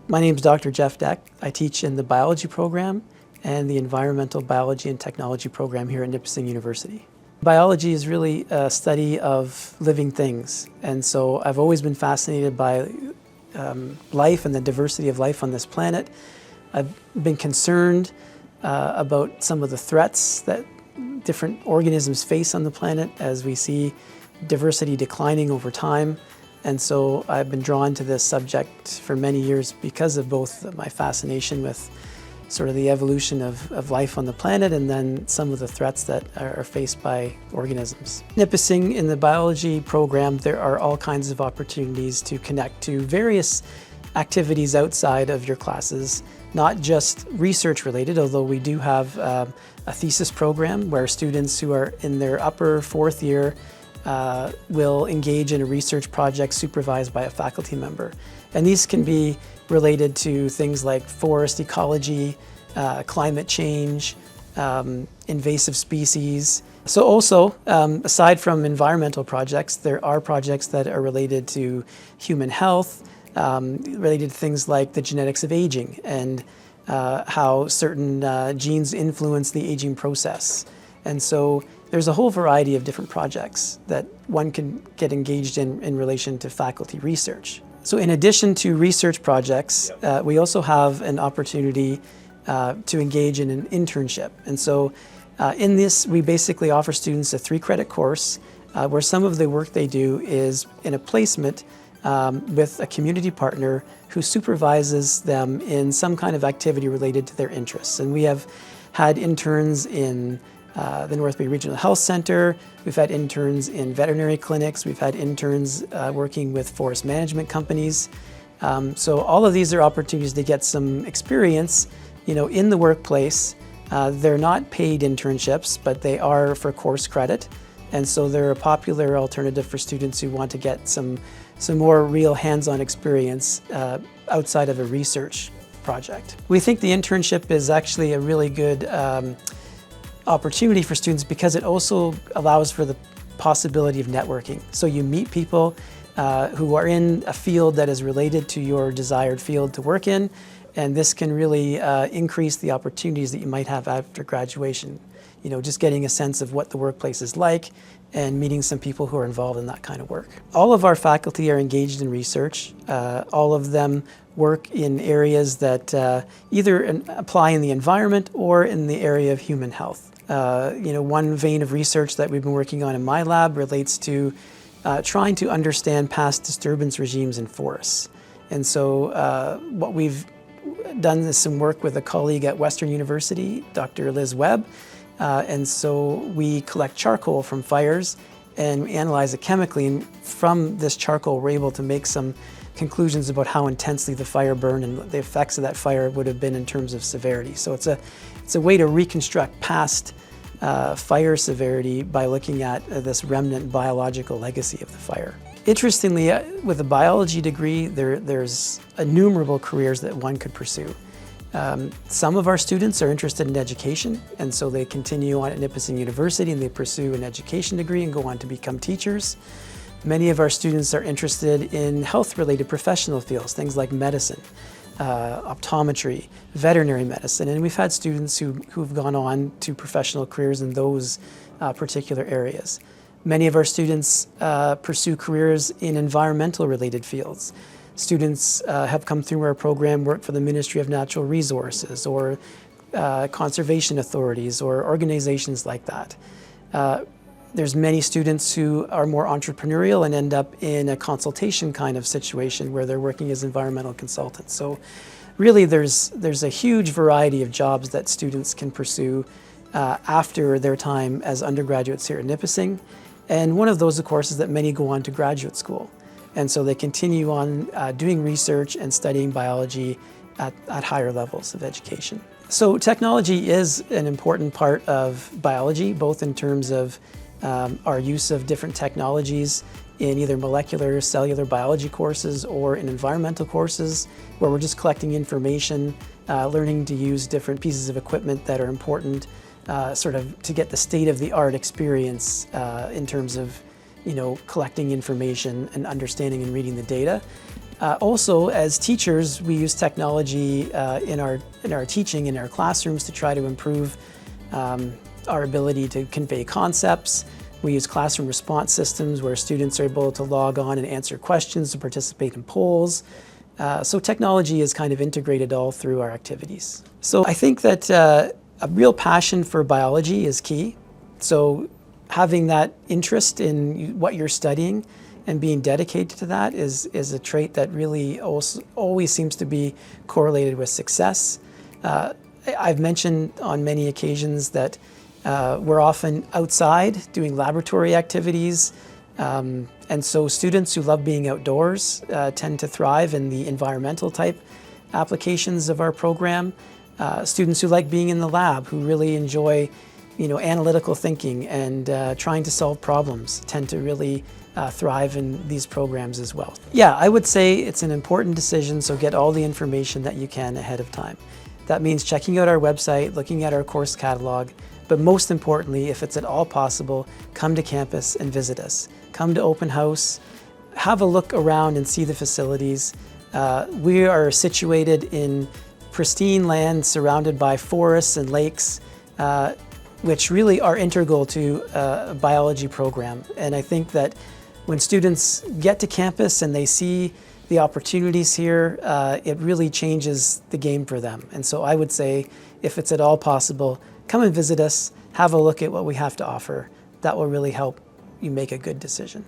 My name is Dr. Jeff Dech. I teach in the biology program and the environmental biology and technology program here at Nipissing University. Biology is really a study of living things, and so I've always been fascinated by life and the diversity of life on this planet. I've been concerned about some of the threats that different organisms face on the planet as we see diversity declining over time. And so I've been drawn to this subject for many years because of both my fascination with sort of the evolution of life on the planet and then some of the threats that are faced by organisms. Nipissing, in the biology program, there are all kinds of opportunities to connect to various activities outside of your classes, not just research related, although we do have a thesis program where students who are in their upper fourth year will engage in a research project supervised by a faculty member. And these can be related to things like forest ecology, climate change, invasive species. So also, aside from environmental projects, there are projects that are related to human health, related to things like the genetics of aging and how certain genes influence the aging process. And so there's a whole variety of different projects that one can get engaged in relation to faculty research. So in addition to research projects, we also have an opportunity to engage in an internship. And so in this, we basically offer students a 3-credit course where some of the work they do is in a placement with a community partner who supervises them in some kind of activity related to their interests. And we have had interns in the North Bay Regional Health Center. We've had interns in veterinary clinics. We've had interns working with forest management companies. So all of these are opportunities to get some experience, in the workplace. They're not paid internships, but they are for course credit. And so they're a popular alternative for students who want to get some more real hands-on experience outside of a research project. We think the internship is actually a really good opportunity for students because it also allows for the possibility of networking. So you meet people who are in a field that is related to your desired field to work in, and this can really increase the opportunities that you might have after graduation. Just getting a sense of what the workplace is like and meeting some people who are involved in that kind of work. All of our faculty are engaged in research. All of them work in areas that either apply in the environment or in the area of human health. One vein of research that we've been working on in my lab relates to trying to understand past disturbance regimes in forests. And so what we've done is some work with a colleague at Western University, Dr. Liz Webb. And so we collect charcoal from fires and we analyze it chemically. And from this charcoal, we're able to make some conclusions about how intensely the fire burned and what the effects of that fire would have been in terms of severity. So it's a way to reconstruct past fire severity by looking at this remnant biological legacy of the fire. Interestingly, with a biology degree, there's innumerable careers that one could pursue. Some of our students are interested in education, and so they continue on at Nipissing University and they pursue an education degree and go on to become teachers. Many of our students are interested in health-related professional fields, things like medicine, optometry, veterinary medicine, and we've had students who've gone on to professional careers in those particular areas. Many of our students pursue careers in environmental-related fields. Students have come through our program, worked for the Ministry of Natural Resources or conservation authorities or organizations like that. There's many students who are more entrepreneurial and end up in a consultation kind of situation where they're working as environmental consultants. So really there's a huge variety of jobs that students can pursue after their time as undergraduates here at Nipissing. And one of those, of course, is that many go on to graduate school. And so they continue on doing research and studying biology at higher levels of education. So technology is an important part of biology, both in terms of our use of different technologies in either molecular, cellular biology courses or in environmental courses, where we're just collecting information, learning to use different pieces of equipment that are important, sort of to get the state-of-the-art experience in terms of collecting information and understanding and reading the data. Also, as teachers, we use technology in our teaching in our classrooms to try to improve our ability to convey concepts. We use classroom response systems where students are able to log on and answer questions, to participate in polls. So technology is kind of integrated all through our activities. So I think that a real passion for biology is key. So having that interest in what you're studying and being dedicated to that is a trait that really always seems to be correlated with success. I've mentioned on many occasions that we're often outside doing laboratory activities, and so students who love being outdoors tend to thrive in the environmental type applications of our program. Students who like being in the lab, who really enjoy analytical thinking and trying to solve problems, tend to really thrive in these programs as well. Yeah, I would say it's an important decision, so get all the information that you can ahead of time. That means checking out our website, looking at our course catalog, but most importantly, if it's at all possible, come to campus and visit us. Come to open house, have a look around and see the facilities. We are situated in pristine land surrounded by forests and lakes, which really are integral to a biology program. And I think that when students get to campus and they see the opportunities here, it really changes the game for them. And so I would say, if it's at all possible, come and visit us, have a look at what we have to offer. That will really help you make a good decision.